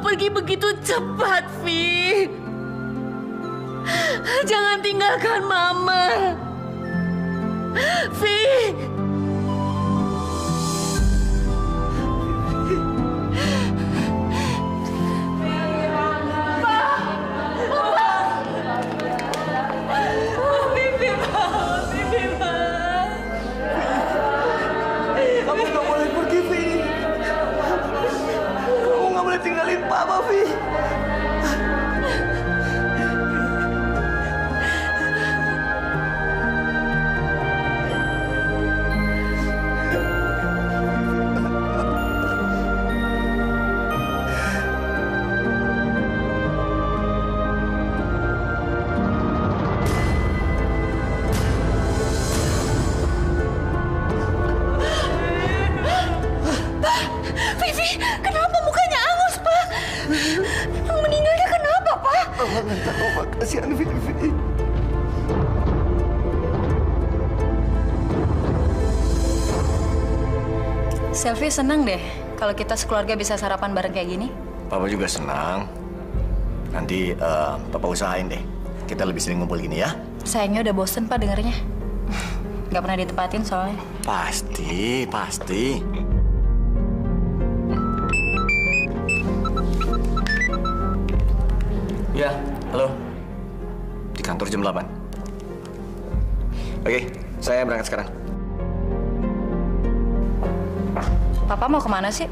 pergi begitu cepat, Vi. Jangan tinggalkan Mama. Vi. Kamu nggak boleh pergi, Vi. Kamu nggak boleh tinggalin Papa, Vi. Vivi, kenapa mukanya angus, Pak? Yang meninggalnya kenapa, Pak? Mama nggak tahu, Pak. Kasihan Vivi. Selfie senang deh kalau kita sekeluarga bisa sarapan bareng kayak gini. Papa juga senang. Nanti Papa usahain deh. Kita lebih sering ngumpul gini ya. Sayangnya udah bosen Pak dengernya. Nggak pernah ditepatin soalnya. Pasti. Ya, halo. Di kantor jam 8. Oke, saya berangkat sekarang. Papa mau kemana sih?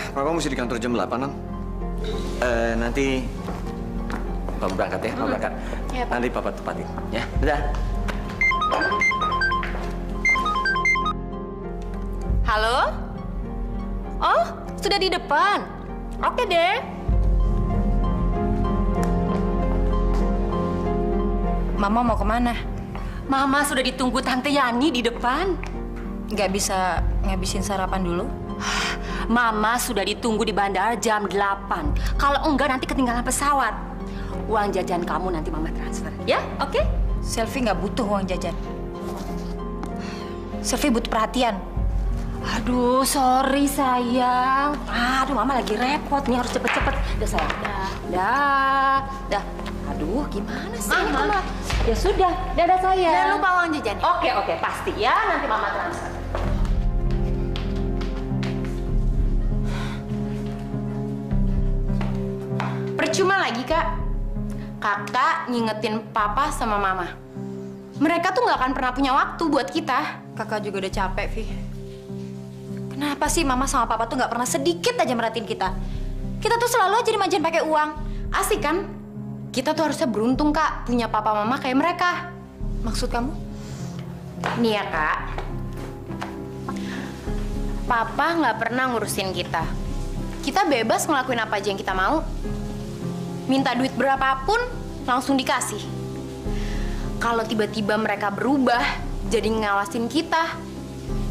Papa mesti di kantor jam 8, Non. Nanti Papa berangkat ya, Papa berangkat. Iya, Pak. Nanti Papa tepatin, ya. Dadah. Halo? Oh, sudah di depan. Oke deh. Mama mau kemana? Mama sudah ditunggu Tante Yani di depan. Nggak bisa ngabisin sarapan dulu? Mama sudah ditunggu di bandara jam 8. Kalau enggak nanti ketinggalan pesawat. Uang jajan kamu nanti Mama transfer. Ya, oke? Selfie nggak butuh uang jajan. Selfie butuh perhatian. Aduh, sorry sayang. Aduh, Mama lagi repot nih, harus cepet-cepet. Udah sayang, dah. Aduh, gimana sih? Mama. Ya sudah, dadah sayang. Jangan lupa uang jajan. Oke, pasti ya. Nanti Mama transfer. Percuma lagi, Kak. Kakak ngingetin Papa sama Mama. Mereka tuh nggak akan pernah punya waktu buat kita. Kakak juga udah capek, Vi. Kenapa sih Mama sama Papa tuh nggak pernah sedikit aja merhatiin kita? Kita tuh selalu aja dimanjain pakai uang. Asik kan? Kita tuh harusnya beruntung, Kak, punya Papa Mama kayak mereka. Maksud kamu? Nih ya, Kak. Papa nggak pernah ngurusin kita. Kita bebas ngelakuin apa aja yang kita mau. Minta duit berapapun, langsung dikasih. Kalau tiba-tiba mereka berubah, jadi ngawasin kita,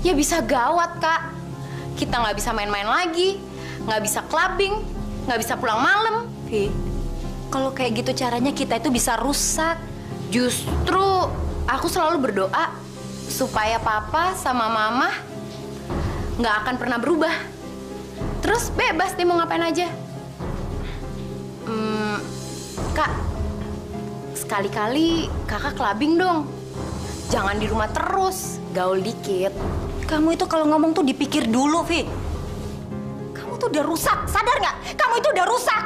ya bisa gawat, Kak. Kita nggak bisa main-main lagi, nggak bisa clubbing, nggak bisa pulang malam. Vi, kalau kayak gitu caranya kita itu bisa rusak. Justru aku selalu berdoa supaya Papa sama Mama nggak akan pernah berubah. Terus bebas deh mau ngapain aja. Kak, sekali-kali kakak clubbing dong. Jangan di rumah terus, gaul dikit. Kamu itu kalau ngomong tuh dipikir dulu, Vi. Kamu tuh udah rusak, sadar nggak? Kamu itu udah rusak.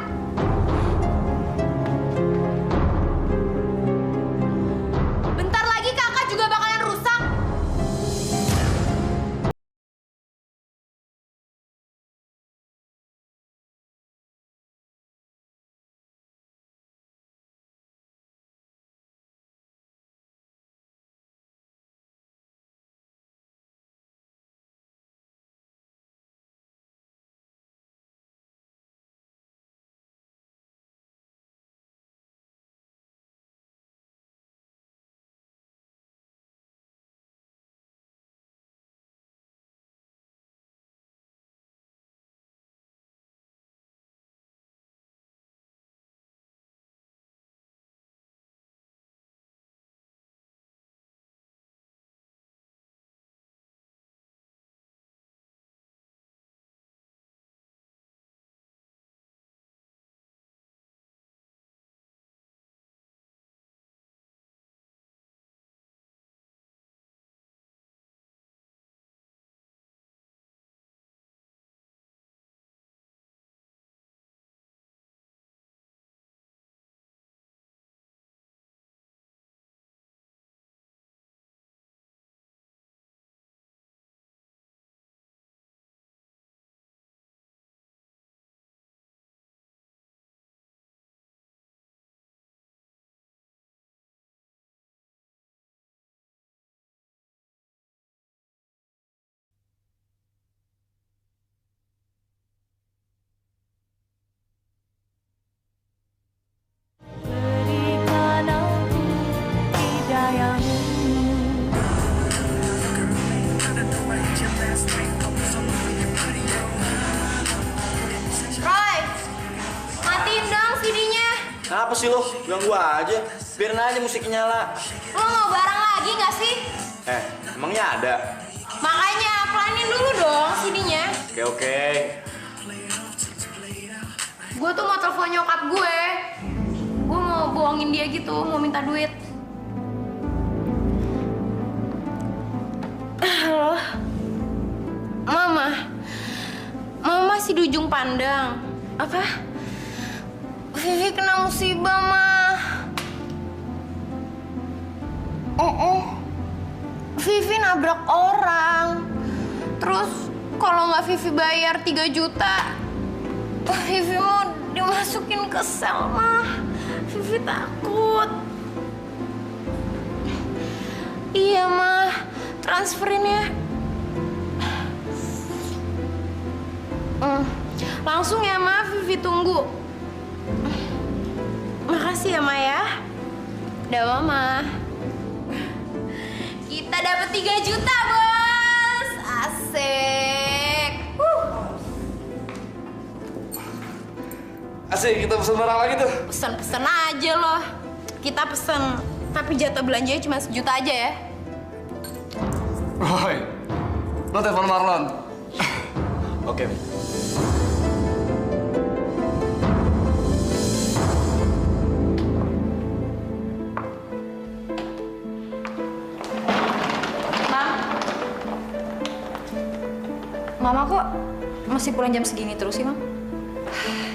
Apa sih lo? Ganggu aja. Biarin aja musiknya nyala. Lo mau bareng lagi nggak sih? Emangnya ada? Makanya pelanin dulu dong sininya. Oke. Gue tuh mau telepon nyokap gue. Gue mau bohongin dia gitu, mau minta duit. Halo. Mama. Mama masih di ujung pandang. Apa? Vivi kena musibah, Ma. Vivi nabrak orang. Terus kalau nggak Vivi bayar 3 juta, Vivi mau dimasukin ke sel, Ma. Vivi takut. Iya, Ma. Transferin ya. Langsung ya, Ma. Vivi tunggu. Makasih ya, Ma ya. Udah, Mama. Kita dapat 3 juta, Bos. Asik. Asik, kita pesen barang lagi tuh. Pesen-pesen aja loh. Kita pesen. Tapi jatah belanjanya cuma 1 juta aja ya. Woi, lo telepon Marlon. Oke, Mi. Mama kok masih pulang jam segini terus sih, Mam?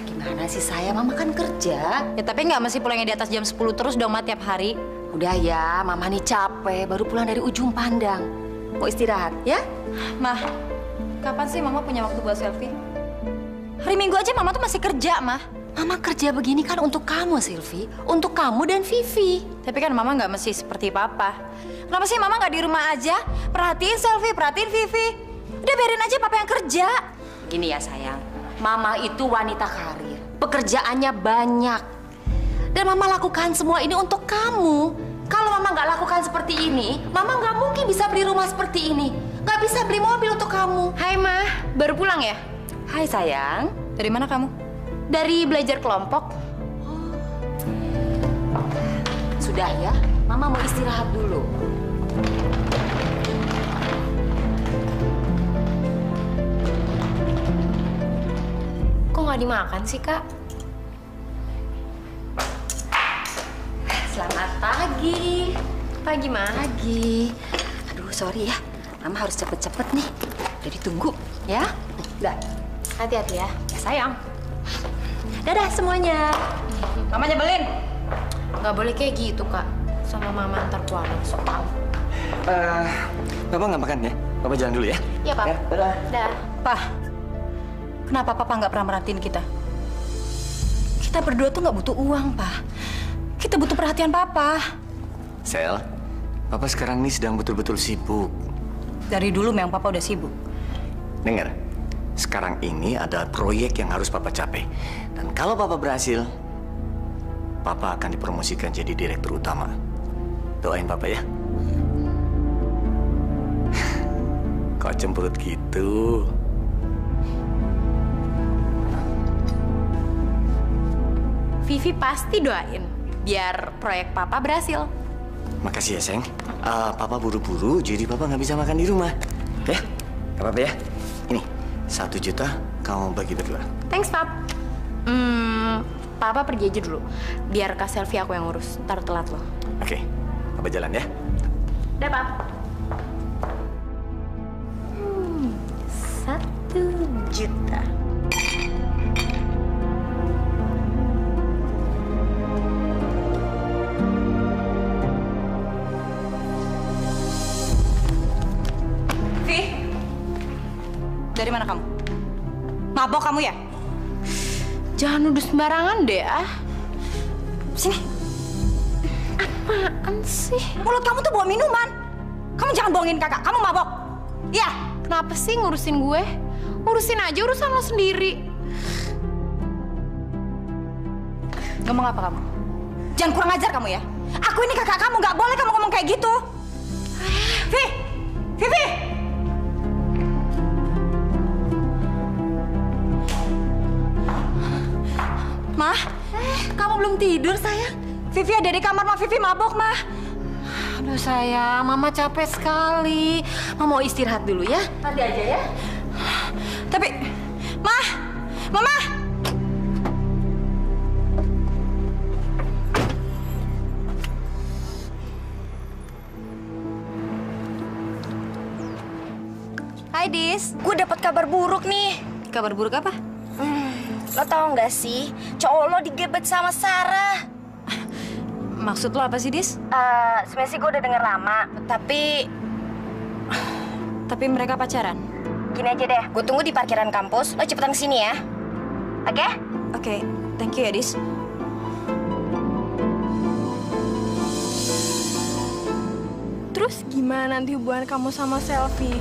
Gimana sih saya? Mama kan kerja. Ya tapi nggak mesti pulangnya di atas jam 10 terus dong, Ma, tiap hari. Udah ya, Mama nih capek. Baru pulang dari ujung pandang. Mau istirahat, ya? Mah, kapan sih Mama punya waktu buat selfie? Hari Minggu aja Mama tuh masih kerja, Mah. Mama kerja begini kan untuk kamu, Silvi. Untuk kamu dan Vivi. Tapi kan Mama nggak mesti seperti Papa. Kenapa sih Mama nggak di rumah aja? Perhatiin selfie, perhatiin Vivi. Udah biarin aja Papa yang kerja. Gini ya sayang, Mama itu wanita karir. Pekerjaannya banyak. Dan Mama lakukan semua ini untuk kamu. Kalau Mama nggak lakukan seperti ini, Mama nggak mungkin bisa beli rumah seperti ini. Nggak bisa beli mobil untuk kamu. Hai, Ma. Baru pulang ya? Hai sayang. Dari mana kamu? Dari belajar kelompok. Sudah ya, Mama mau istirahat dulu. Kok nggak dimakan sih, Kak? Selamat pagi. Pagi, Ma. Pagi. Aduh, sorry ya. Mama harus cepet-cepet nih. Udah ditunggu, ya? Udah. Hati-hati ya. Ya, sayang. Dadah semuanya. Mama nyebelin. Nggak boleh kayak gitu, Kak. Sama Mama ntar keluar so tau. Papa nggak makan ya? Papa jalan dulu ya. Iya, Pak. Ya, dadah. Dah. Pak, kenapa Papa nggak pernah merhatiin kita? Kita berdua tuh nggak butuh uang, Pak. Kita butuh perhatian Papa. Sel, Papa sekarang ini sedang betul-betul sibuk. Dari dulu memang Papa udah sibuk. Dengar, sekarang ini ada proyek yang harus Papa capai. Dan kalau Papa berhasil, Papa akan dipromosikan jadi direktur utama. Doain Papa ya. Kok cemberut gitu? Vivi pasti doain biar proyek Papa berhasil. Makasih ya, sayang. Papa buru-buru, jadi Papa nggak bisa makan di rumah. Ya, nggak apa-apa ya. Ini, 1 juta kamu bagi berdua. Thanks, Pap. Papa pergi aja dulu. Biar Kak Selfie aku yang ngurus. Ntar telat loh. Oke, Papa jalan ya. Dah, Pap. 1 juta. Dari mana kamu? Mabok kamu ya? Jangan nuduh sembarangan deh, ah. Sini. Apaan sih? Mulut kamu tuh bawa minuman. Kamu jangan bohongin kakak, kamu mabok. Iya. Kenapa sih ngurusin gue? Urusin aja urusan lo sendiri. Ngomong apa kamu? Jangan kurang ajar kamu ya. Aku ini kakak kamu, nggak boleh kamu ngomong kayak gitu. Vivi! Mah, Kamu belum tidur, sayang? Vivi ada di kamar, Ma. Vivi mabok, Ma. Aduh, sayang. Mama capek sekali. Mama mau istirahat dulu ya. Nanti aja ya. Tapi, Ma! Mama! Hai, Dis. Gue dapat kabar buruk nih. Kabar buruk apa? Lo tau nggak sih, cowok lo digebet sama Sarah. Maksud lo apa sih, Dis? Sebenarnya sih gue udah denger lama, tapi Mereka pacaran? gini aja deh. Gue tunggu di parkiran kampus. Lo cepetan kesini ya. Oke? Oke, thank you ya, Dis. Terus gimana nanti hubungan kamu sama Selfie?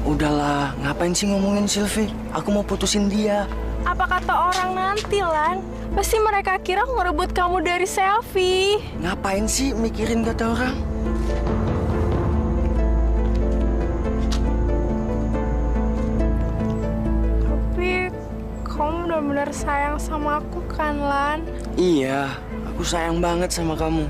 Udahlah, ngapain sih ngomongin Sylvie? Aku mau putusin dia. Apa kata orang nanti, Lan? Pasti mereka kira aku ngerebut kamu dari Selfie. Ngapain sih mikirin kata orang? Tapi kamu benar-benar sayang sama aku kan, Lan? Iya, aku sayang banget sama kamu.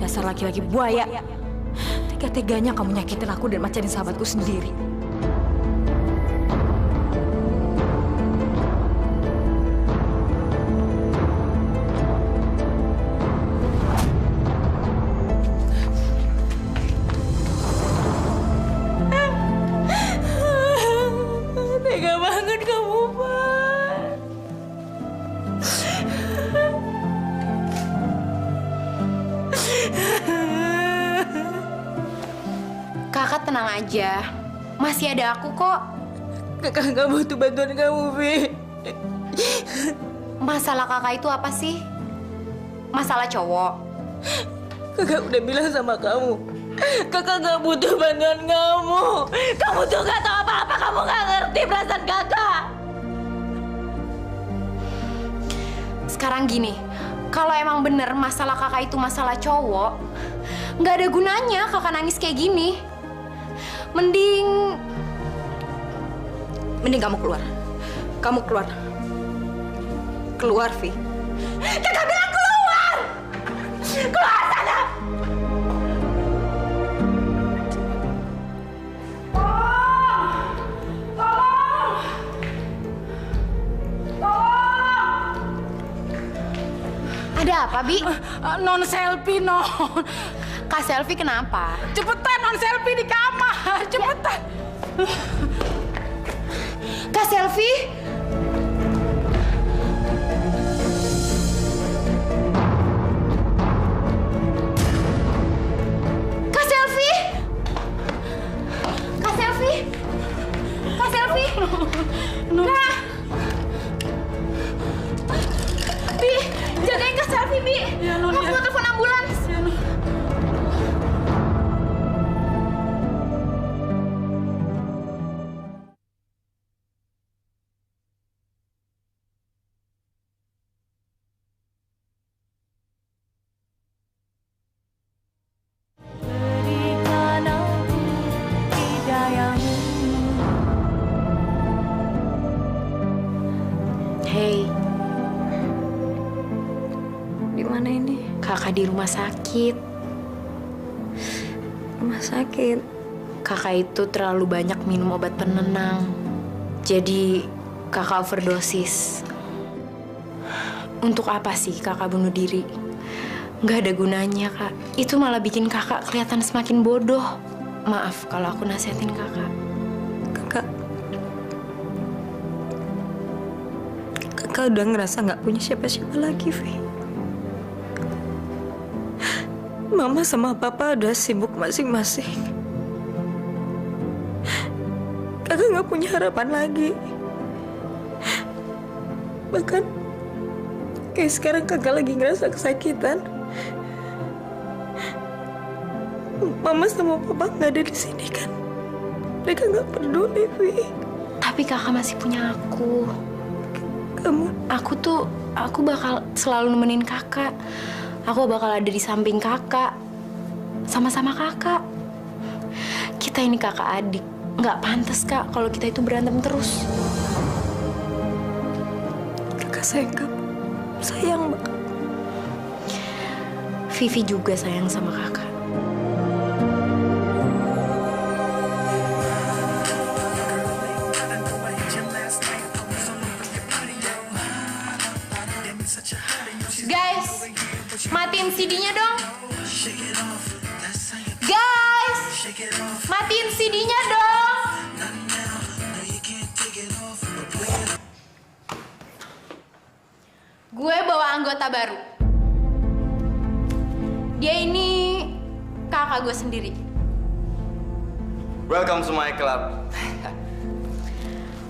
Dasar laki-laki buaya. Tega-teganya kamu nyakitin aku dan macarin sahabatku sendiri. Tega banget kamu, Pak. Kakak tenang aja. Masih ada aku kok. Kakak nggak butuh bantuan kamu, Vi. Masalah kakak itu apa sih? Masalah cowok. Kakak udah bilang sama kamu. Kakak nggak butuh bantuan kamu. Kamu tuh nggak tahu apa-apa. Kamu nggak ngerti perasaan kakak. Sekarang gini, kalau emang bener masalah kakak itu masalah cowok, nggak ada gunanya kakak nangis kayak gini. Mending Mending kamu keluar. Kamu keluar. Keluar, Vi. Kakak bilang keluar. Keluar sana. ada apa, Bi? Non selfie, non. Kak Selfie kenapa? Cepetan non selfie di kamar. Cepetan. Kak Selfie? Kak Selfie? Kak Selfie? Kak Selfie? Kak? Bi, jagain Kak Selfie, Bi. Aku mau telepon ambulans. Hey, Di mana ini? kakak di rumah sakit. Rumah sakit. Kakak itu terlalu banyak minum obat penenang. Jadi kakak overdosis. Untuk apa sih kakak bunuh diri? Nggak ada gunanya, Kak. Itu malah bikin kakak kelihatan semakin bodoh. Maaf kalau aku nasihatin kakak. Kakak udah ngerasa nggak punya siapa-siapa lagi, Vi. Mama sama Papa udah sibuk masing-masing. Kakak nggak punya harapan lagi. Bahkan kayak sekarang kakak lagi ngerasa kesakitan. Mama sama Papa nggak ada di sini kan? Mereka nggak peduli, Vi. Tapi kakak masih punya aku. Aku bakal selalu nemenin kakak. Aku bakal ada di samping kakak. Sama-sama kakak. Kita ini kakak adik. Nggak pantas, Kak, kalau kita itu berantem terus. Kakak sayang kamu. Sayang banget. Vivi juga sayang sama kakak. Guys, matiin CD-nya dong. Guys, matiin CD-nya dong. Gue bawa anggota baru. Dia ini kakak gue sendiri. Welcome to my club.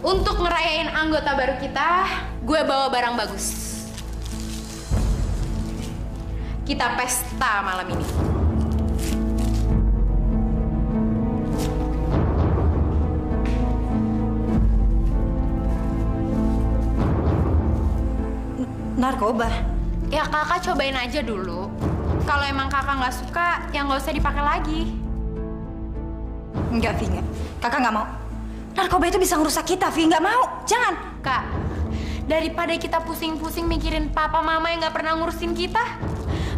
Untuk ngerayain anggota baru kita, gue bawa barang bagus. Kita pesta malam ini. Narkoba? Ya kakak cobain aja dulu. Kalau emang kakak nggak suka, ya nggak usah dipakai lagi. Enggak, Vi, enggak. Kakak nggak mau. Narkoba itu bisa ngerusak kita, Vi. Nggak mau. Jangan. Kak, daripada kita pusing-pusing mikirin papa mama yang nggak pernah ngurusin kita,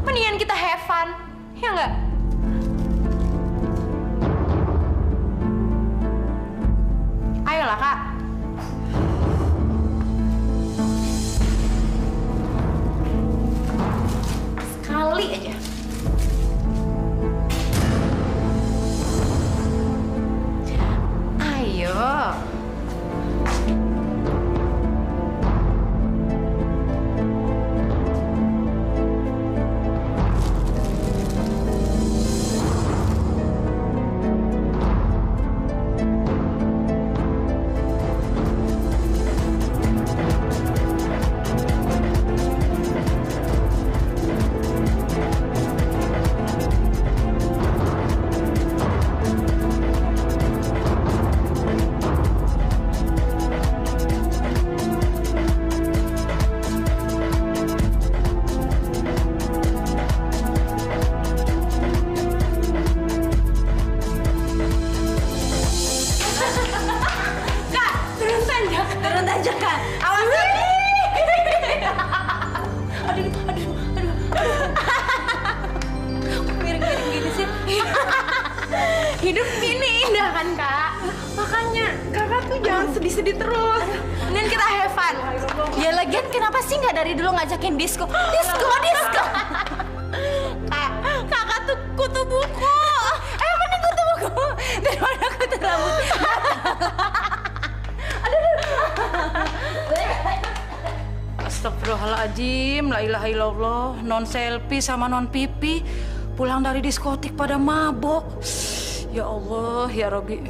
mendingan kita have fun, ya nggak? Ayolah, Kak. Sekali aja. Ayo. Hidup ini indah kan, Kak? Makanya kakak tuh jangan sedih-sedih terus. Dan kita have fun. Ya lagian kenapa sih nggak dari dulu ngajakin disco? Disco! Kakak tuh kutu buku. Mending kutu buku daripada kutu rambut. Astagfirullahaladzim, la ilaha illallah. Non selfie sama non pipi pulang dari diskotik pada mabok. Ya Allah, ya Rabbi.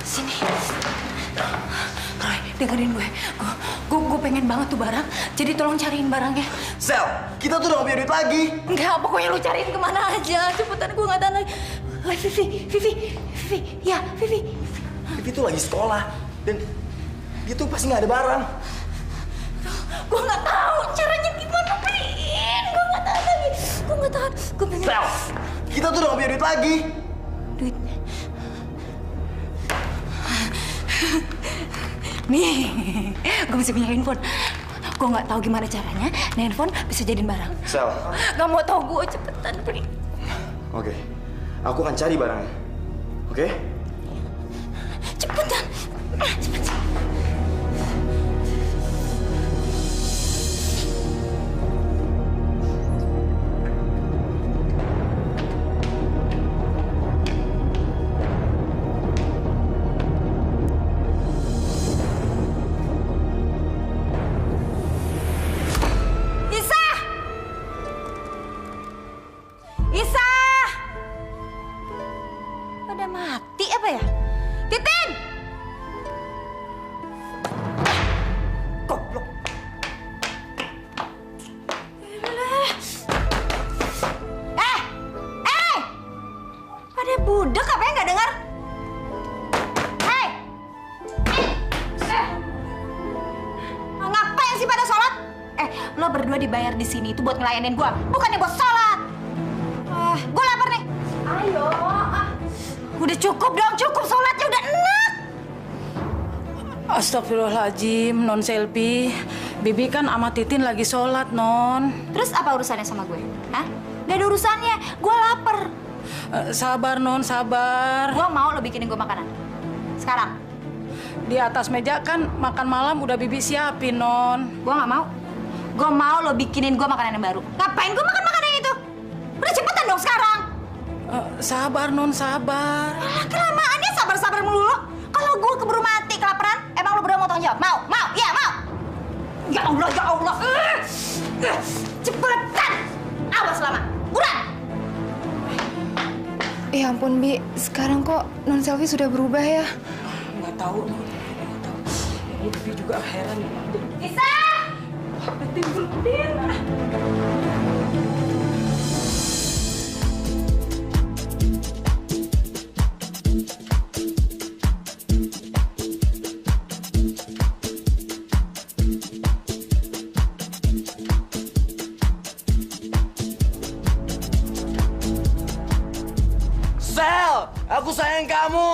Sini. Roy, dengerin gue. Gue pengen banget tuh barang. Jadi tolong cariin barangnya. Sel, kita tuh udah gak punya duit lagi. Enggak, pokoknya lu cariin kemana aja. Cepetan, gue gak tahan lagi. Vivi. Ya, Vivi. Vivi tuh lagi sekolah. Dan dia tuh pasti gak ada barang. Gue gak tahu caranya gimana, Pin. Gue gak tahan lagi. Gue gak tahan. Gue pengen... Sel, kita tuh udah gak punya duit lagi. Duit. Nih, gue masih punya handphone. Gue nggak tahu gimana caranya, handphone bisa jadiin barang. Sel. Gak mau tau gue, cepetan, Pri. Oke, aku akan cari barangnya. Oke? Cepetan. Cepetan. Pada mati apa ya? Titin! Lo berdua dibayar di sini itu buat ngelayanin gue, bukannya buat sholat. Gue lapar nih. Ayo. Udah cukup dong, cukup sholatnya udah enak. Astagfirullahaladzim, Non Selvi. Bibi kan sama Titin lagi sholat, Non. Terus apa urusannya sama gue? Hah? Gak ada urusannya. Gue lapar. Sabar, Non, sabar. Gue mau lo bikinin gue makanan. Sekarang. Di atas meja kan makan malam udah Bibi siapin, Non. Gue gak mau. Gue mau lo bikinin gue makanan yang baru. Ngapain gue makan makanan itu? Udah cepetan dong sekarang. Sabar, Non, sabar. Kelamaannya sabar-sabar melulu. Kalau gue keburu mati kelaparan, emang lo berdua mau tanggung jawab? Mau? Mau? Iya, mau. Ya Allah, ya Allah. Cepetan. Awas lama. Buruan. Ya ampun, Bi. Sekarang kok Non Selvi sudah berubah ya? Nggak tahu, Non. Nggak tahu. Ini Bibi juga heran. Bisa. Sel, aku sayang kamu.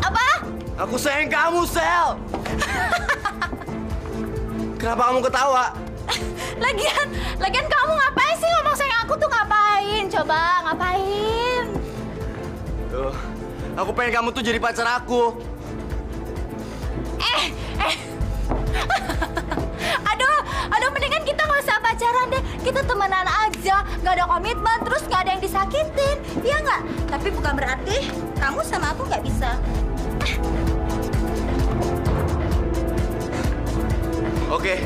Apa? Aku sayang kamu, Sel. Kenapa kamu ketawa? Lagian kamu ngapain sih ngomong sayang aku tuh ngapain? Coba ngapain? Tuh, aku pengen kamu tuh jadi pacar aku. Aduh, mendingan kita nggak usah pacaran deh. Kita temenan aja, nggak ada komitmen, terus nggak ada yang disakitin, iya nggak? Tapi bukan berarti kamu sama aku nggak bisa. Oke.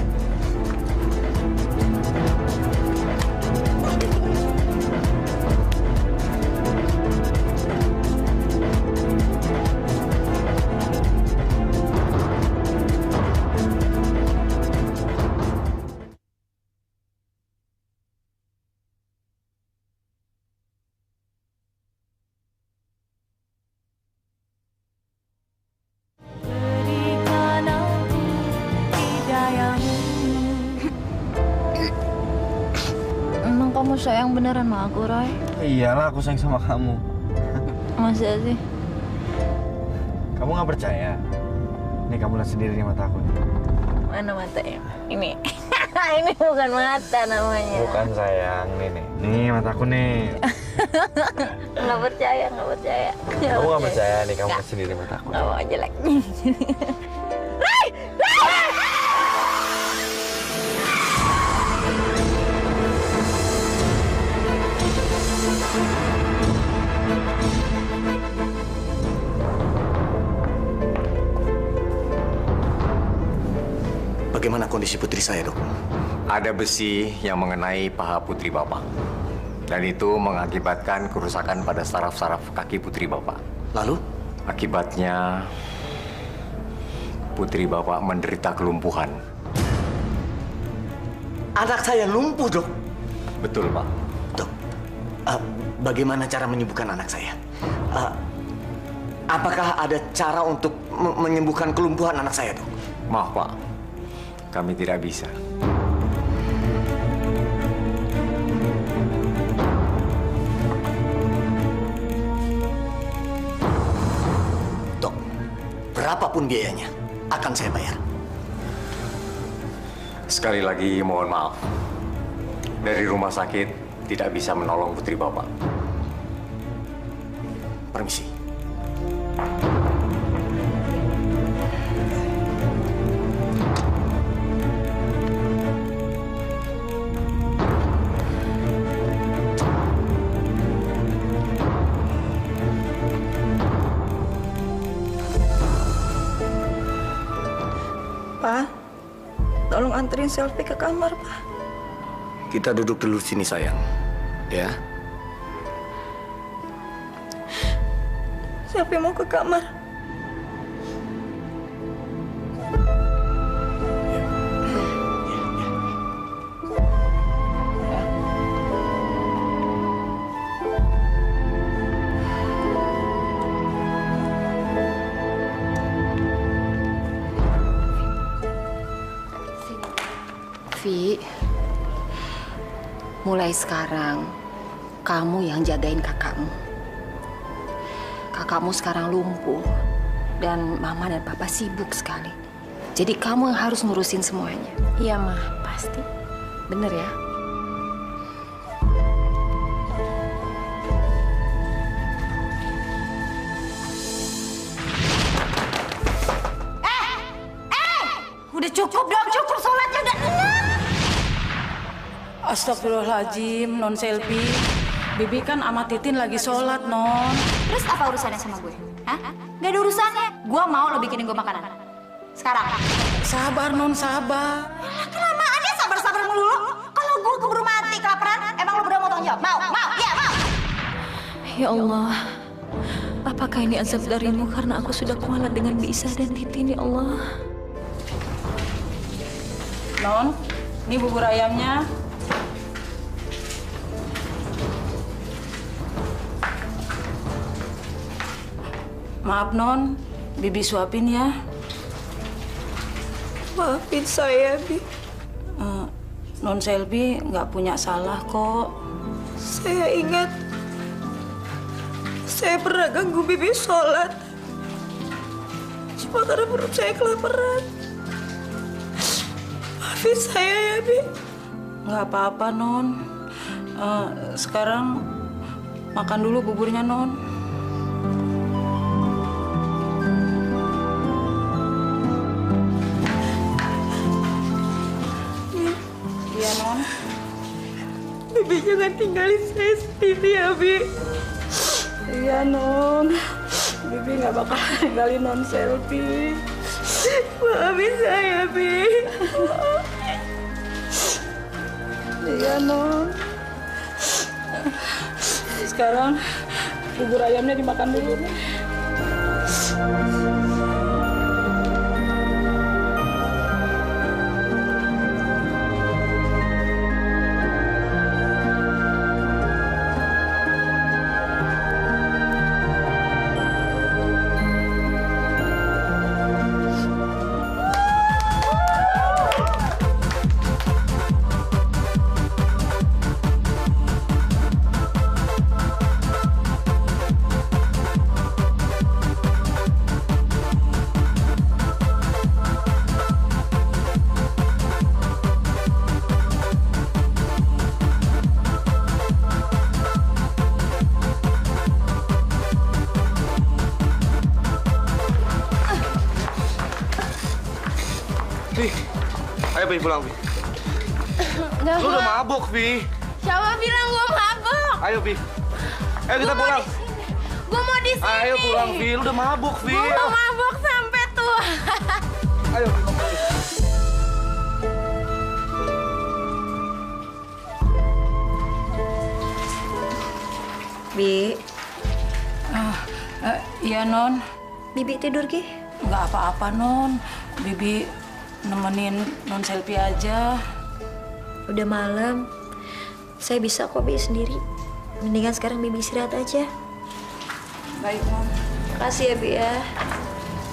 Emang kamu sayang beneran sama aku, Roy? Iyalah, aku sayang sama kamu. Masa sih? Kamu nggak percaya? Nih, kamu lihat sendiri di mata aku. Mana matanya? Ini. Ini bukan mata namanya. Bukan, sayang. Nih. Nih, mataku nih. Nggak percaya. Kamu nggak percaya? Nih, kamu lihat sendiri di mataku. Nggak mau jelek. Bagaimana kondisi putri saya, Dok? Ada besi yang mengenai paha putri Bapak. Dan itu mengakibatkan kerusakan pada saraf-saraf kaki putri Bapak. Lalu? Akibatnya, putri Bapak menderita kelumpuhan. Anak saya lumpuh, Dok? Betul, Pak. Dok, bagaimana cara menyembuhkan anak saya? Apakah ada cara untuk menyembuhkan kelumpuhan anak saya, Dok? Maaf, Pak. Kami tidak bisa. Dok, berapapun biayanya akan saya bayar. Sekali lagi mohon maaf. Dari rumah sakit tidak bisa menolong putri Bapak. Permisi. Pak, tolong anterin Selvi ke kamar, Pak. Kita duduk dulu sini, sayang. Ya. Selvi mau ke kamar. Vi, mulai sekarang kamu yang jagain kakakmu. Kakakmu sekarang lumpuh dan mama dan papa sibuk sekali. Jadi kamu yang harus ngurusin semuanya. Iya, Ma, pasti. Bener ya? Udah cukup dong, cukup sholatnya udah enak. Astagfirullahaladzim, Non Selvi. Bibi kan sama Titin lagi sholat, Non. Terus apa urusannya sama gue? Hah? Gak ada urusannya. Gue mau lo bikinin gue makanan. Sekarang. Sabar, Non, sabar. Kelamaan ya sabar-sabar melulu. Kalau gue keburu mati kelaparan, emang lo berdua mau tanggung jawab? Mau? Iya, mau. Ya Allah, apakah ini azab darimu karena aku sudah kualat dengan Bisa dan Titin, ya Allah? Non, ini bubur ayamnya. Maaf, Non. Bibi suapin ya. Maafin saya, Bi. Non Selvi nggak punya salah kok. Saya ingat saya pernah ganggu Bibi sholat. Cuma karena perut saya kelaparan. Maafin saya ya, Bi. Nggak apa-apa, Non. Sekarang makan dulu buburnya, Non. Iya, Non. Bibi jangan tinggalin saya sendiri ya, Bi. Iya, Non. Bibi nggak bakal tinggalin Non Selvi. Maafin saya, Bi. Iya, Non. Sekarang bubur ayamnya dimakan dulu, Non. Vi, ayo Vi pulang Vi. Lu udah mabuk Vi. Siapa bilang gue mabuk? Ayo Vi. Ayo kita pulang. Gue mau di sini. Ayo pulang Vi, lu udah mabuk Vi. Gue mau mabuk sampai tua. Ayo. Bi, Iya, Non. Bibi tidur, Ki. Nggak apa-apa, Non. Bibi nemenin Non Selvi aja. Udah malam. Saya bisa kok, Bi, sendiri. Mendingan sekarang Bibi istirahat aja. Baik, Non. Makasih ya, Bi ya.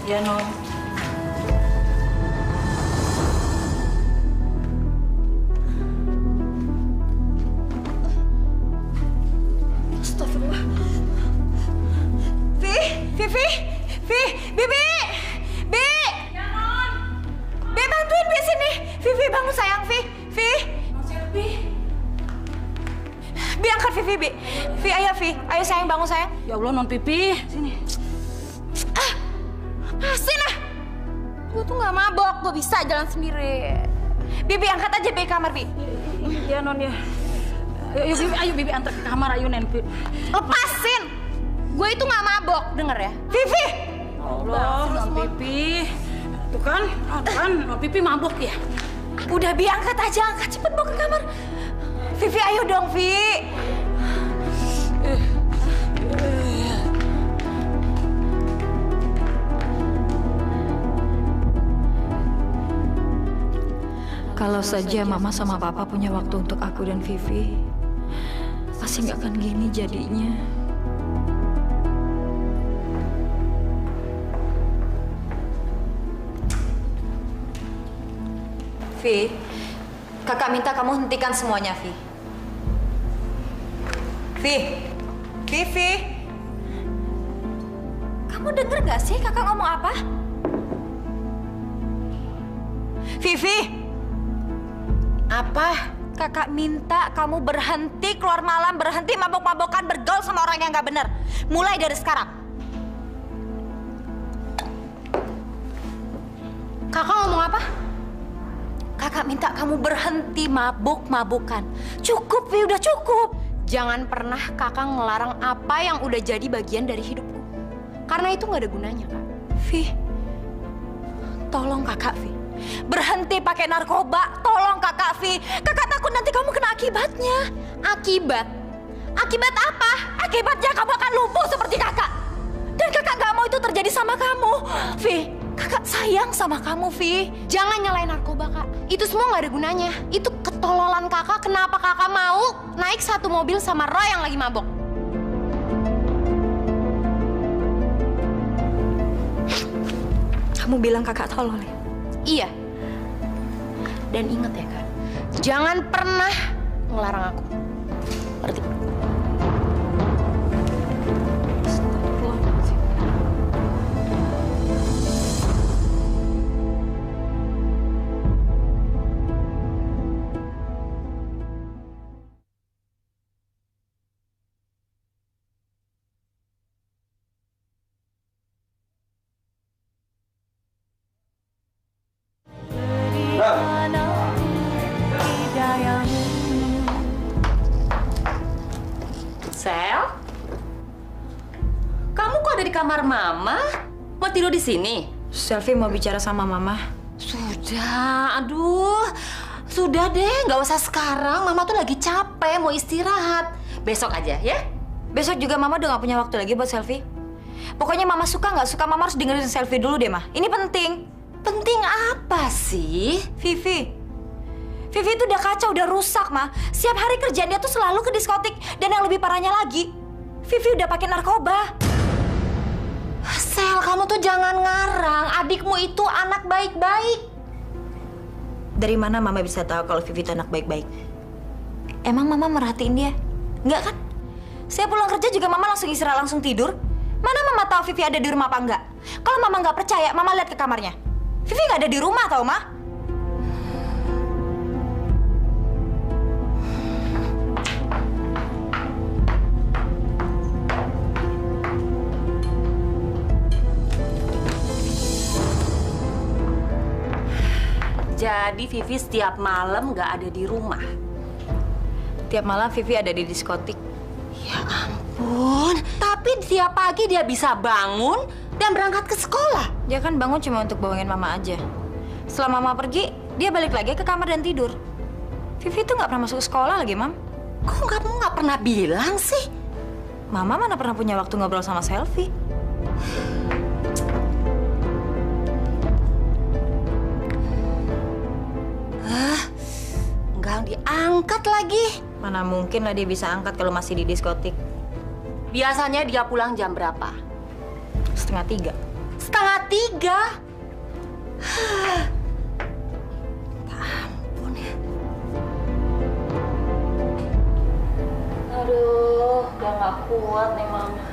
Iya, Non. Astagfirullah. Bibi! Bi! Ya, Non. Bi, bantuin Bi sini. Vivi, bangun sayang, Vi. Bi, angkat Vivi, Bi. Vi, ayo Vi. Ayo sayang, bangun sayang. Ya Allah, Non Pipi. Sini. Lepasin ah. Gue tuh gak mabok, gue bisa jalan sendiri. Bibi, angkat aja Bi kamar, Bi. Iya, Non, ya. Ayo, Bibi antar ke kamar, ayo, Nen. Lepasin! Gue itu gak mabok, denger ya? Vivi! Allah, Non Pipi. Tuh kan, Non Pipi mabuk ya. Udah Bi, angkat aja, angkat. Cepet bawa ke kamar. Vivi, ayo dong, Vi. Kalau saja Mama sama Papa punya waktu untuk aku dan Vivi, pasti nggak akan gini jadinya. Vi, Kakak minta kamu hentikan semuanya, Vi. Vi. Kamu denger gak sih kakak ngomong apa? Vivi. Apa? Kakak minta kamu berhenti keluar malam, berhenti mabok-mabokan, bergaul sama orang yang gak benar. Mulai dari sekarang. Kakak ngomong apa? Kakak minta kamu berhenti mabuk-mabukan. Cukup, Vi, udah cukup. Jangan pernah kakak ngelarang apa yang udah jadi bagian dari hidupku. Karena itu nggak ada gunanya, Kak. Vi, tolong kakak, Vi. Berhenti pakai narkoba, tolong kakak, Vi. Kakak takut nanti kamu kena akibatnya. Akibat? Akibat apa? Akibatnya kamu akan lumpuh seperti kakak. Dan kakak nggak mau itu terjadi sama kamu. Vi, kakak sayang sama kamu, Vi. Jangan nyalain narkoba, Kak. Itu semua nggak ada gunanya. Itu ketololan kakak. Kenapa kakak mau naik satu mobil sama Roy yang lagi mabok? Kamu bilang kakak tolol ya? Iya. Dan ingat ya, Kak. Jangan pernah ngelarang aku. Ngerti? Sel? Kamu kok ada di kamar Mama? Mau tidur di sini? Selfie mau bicara sama mama. Sudah, aduh. Sudah deh, nggak usah sekarang. Mama tuh lagi capek, mau istirahat. Besok aja, ya? Besok juga mama udah gak punya waktu lagi buat selfie. Pokoknya mama suka nggak suka, mama harus dengerin selfie dulu deh, Ma. Ini penting. Penting apa sih? Vivi itu udah kacau, udah rusak, Ma. Setiap hari kerjaan dia tuh selalu ke diskotik. Dan yang lebih parahnya lagi, Vivi udah pakai narkoba. Sel, kamu tuh jangan ngarang. Adikmu itu anak baik-baik. Dari mana mama bisa tahu kalau Vivi itu anak baik-baik? Emang mama merhatiin dia? Enggak kan? Saya pulang kerja juga mama langsung istirahat, langsung tidur. Mana mama tahu Vivi ada di rumah apa enggak? Kalau mama nggak percaya, mama lihat ke kamarnya. Vivi nggak ada di rumah, tau, Ma? Jadi Vivi setiap malam nggak ada di rumah. Tiap malam Vivi ada di diskotik. Ya ampun. Tapi tiap pagi dia bisa bangun dan berangkat ke sekolah. Dia kan bangun cuma untuk bohongin mama aja. Setelah mama pergi, dia balik lagi ke kamar dan tidur. Vivi tuh nggak pernah masuk sekolah lagi, Mam. Kok kamu nggak pernah bilang sih? Mama mana pernah punya waktu ngobrol sama Selfie. Nggak diangkat lagi. Mana mungkin lah dia bisa angkat kalau masih di diskotik. Biasanya dia pulang jam berapa? 2:30. 2:30? Ampun ya. Aduh, udah nggak kuat nih Mama.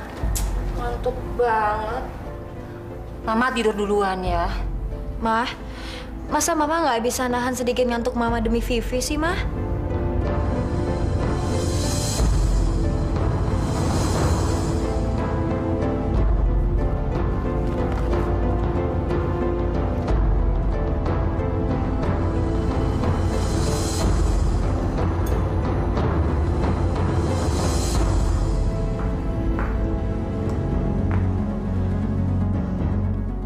Ngantuk banget. Mama tidur duluan ya. Mah, masa mama nggak bisa nahan sedikit ngantuk mama demi Vivi sih, Mah?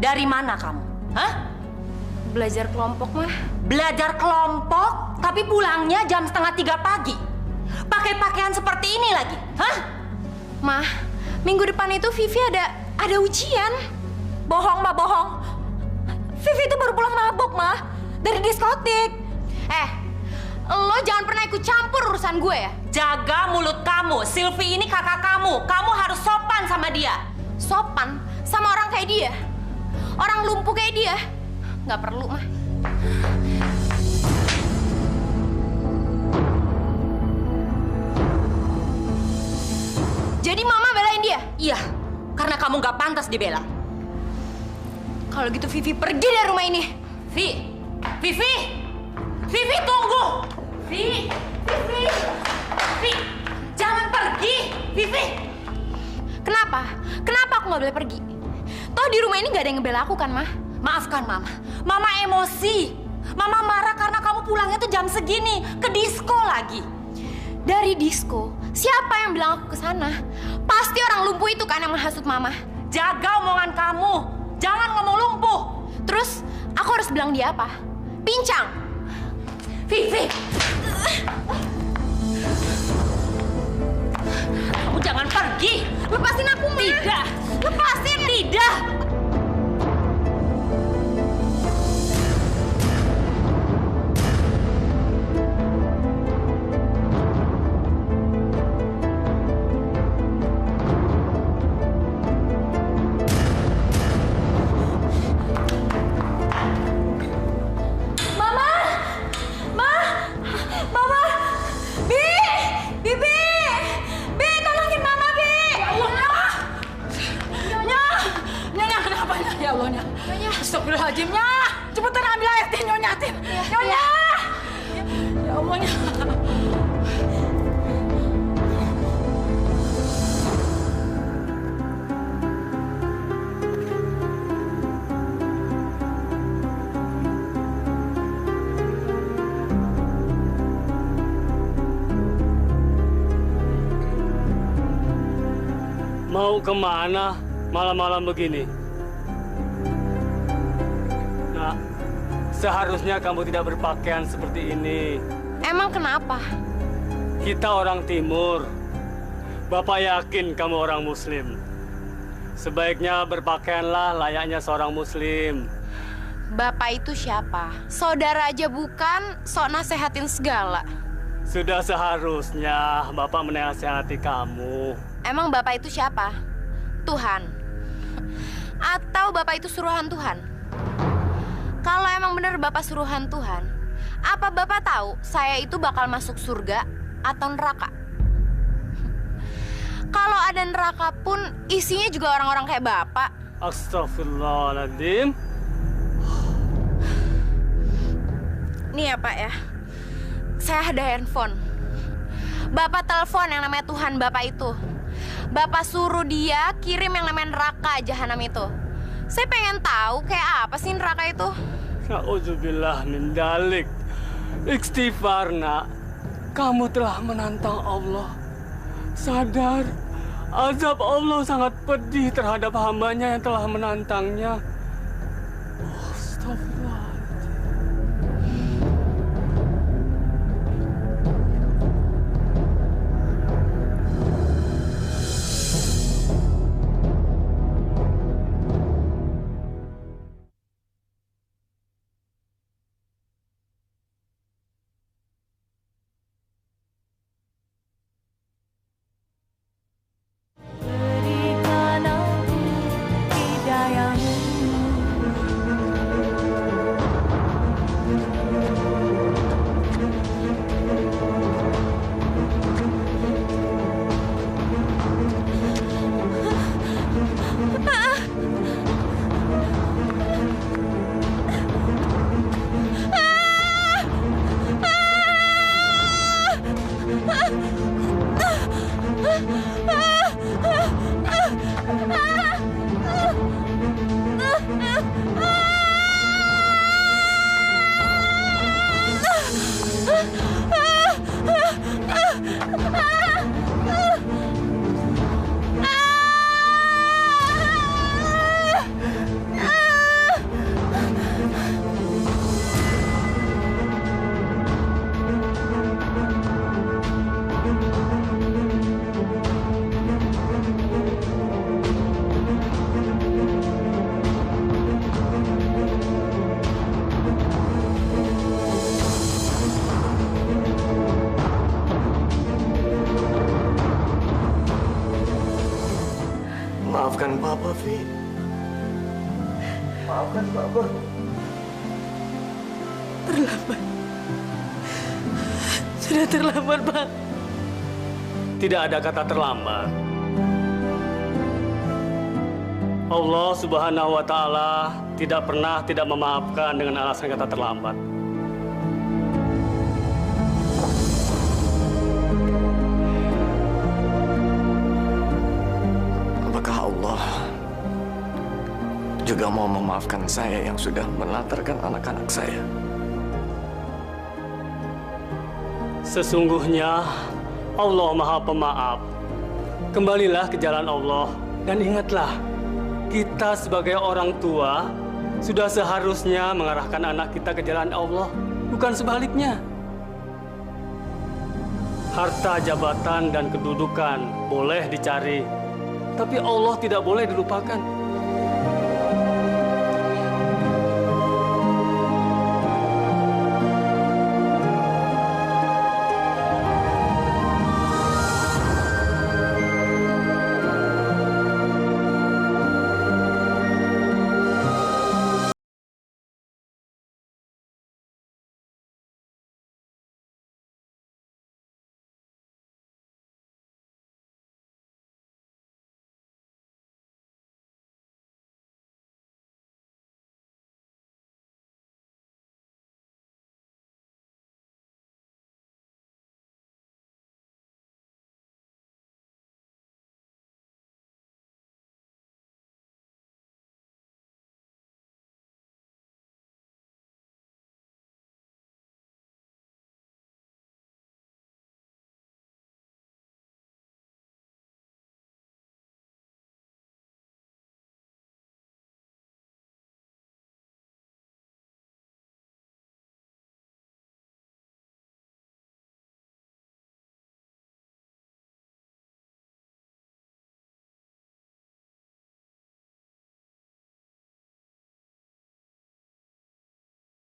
Dari mana kamu? Hah? Belajar kelompok, Mah. Belajar kelompok, tapi pulangnya jam 2:30 pagi. Pakai pakaian seperti ini lagi, hah? Mah, minggu depan itu Vivi ada ujian. Bohong, Mah, bohong. Vivi itu baru pulang mabuk, Mah. Dari diskotik. Lo jangan pernah ikut campur urusan gue ya. Jaga mulut kamu. Sylvie ini kakak kamu. Kamu harus sopan sama dia. Sopan sama orang kayak dia. Orang lumpuh kayak dia. Nggak perlu, Mah. Iya, karena kamu nggak pantas dibela. Kalau gitu Vivi pergi dari rumah ini. Vivi tunggu. Vivi, jangan pergi, Vivi. Kenapa? Kenapa aku nggak boleh pergi? Toh di rumah ini nggak ada yang ngebela aku kan, Mah? Maafkan Mama. Mama emosi. Mama marah karena kamu pulangnya tuh jam segini, ke disko lagi. Dari disko? Siapa yang bilang aku ke sana? Pasti orang lumpuh itu kan yang menghasut Mama. Jaga omongan kamu. Jangan ngomong lumpuh. Terus aku harus bilang dia apa? Pincang. Vivi. Kamu jangan pergi. Lepasin aku, Ma. Tidak. Lepasin. Tidak. Astagfirullahaladzimnya, cepetan ambil air teh, Nyonya. Nyonya! Ya Allah, Nya. Mau kemana malam-malam begini? Nah, seharusnya kamu tidak berpakaian seperti ini. Emang kenapa? Kita orang Timur. Bapak yakin kamu orang Muslim. Sebaiknya berpakaianlah layaknya seorang Muslim. Bapak itu siapa? Saudara aja bukan, sok nasehatin segala. Sudah seharusnya Bapak menasehati kamu. Emang Bapak itu siapa? Tuhan? Atau Bapak itu suruhan Tuhan? Kalau emang benar Bapak suruhan Tuhan, apa Bapak tahu saya itu bakal masuk surga atau neraka? Kalau ada neraka pun isinya juga orang-orang kayak Bapak. Astagfirullahaladzim. Nih ya Pak ya, saya ada handphone. Bapak telepon yang namanya Tuhan Bapak itu. Bapak suruh dia kirim yang namanya neraka jahanam itu. Saya pengen tahu kayak apa sih neraka itu. Na'udzubillah min dalik. Istighfar, nak. Kamu telah menantang Allah. Sadar, azab Allah sangat pedih terhadap hambanya yang telah menantangnya. Astagfirullah. Maafkan Papa, Vi. Maafkan Papa. Terlambat. Sudah terlambat, Pak. Tidak ada kata terlambat. Allah Subhanahu wa Ta'ala tidak pernah tidak memaafkan dengan alasan kata terlambat. Apakah Allah juga mau memaafkan saya yang sudah melantarkan anak-anak saya? Sesungguhnya Allah Maha Pemaaf. Kembalilah ke jalan Allah dan ingatlah, kita sebagai orang tua sudah seharusnya mengarahkan anak kita ke jalan Allah, bukan sebaliknya. Harta, jabatan, dan kedudukan boleh dicari, tapi Allah tidak boleh dilupakan.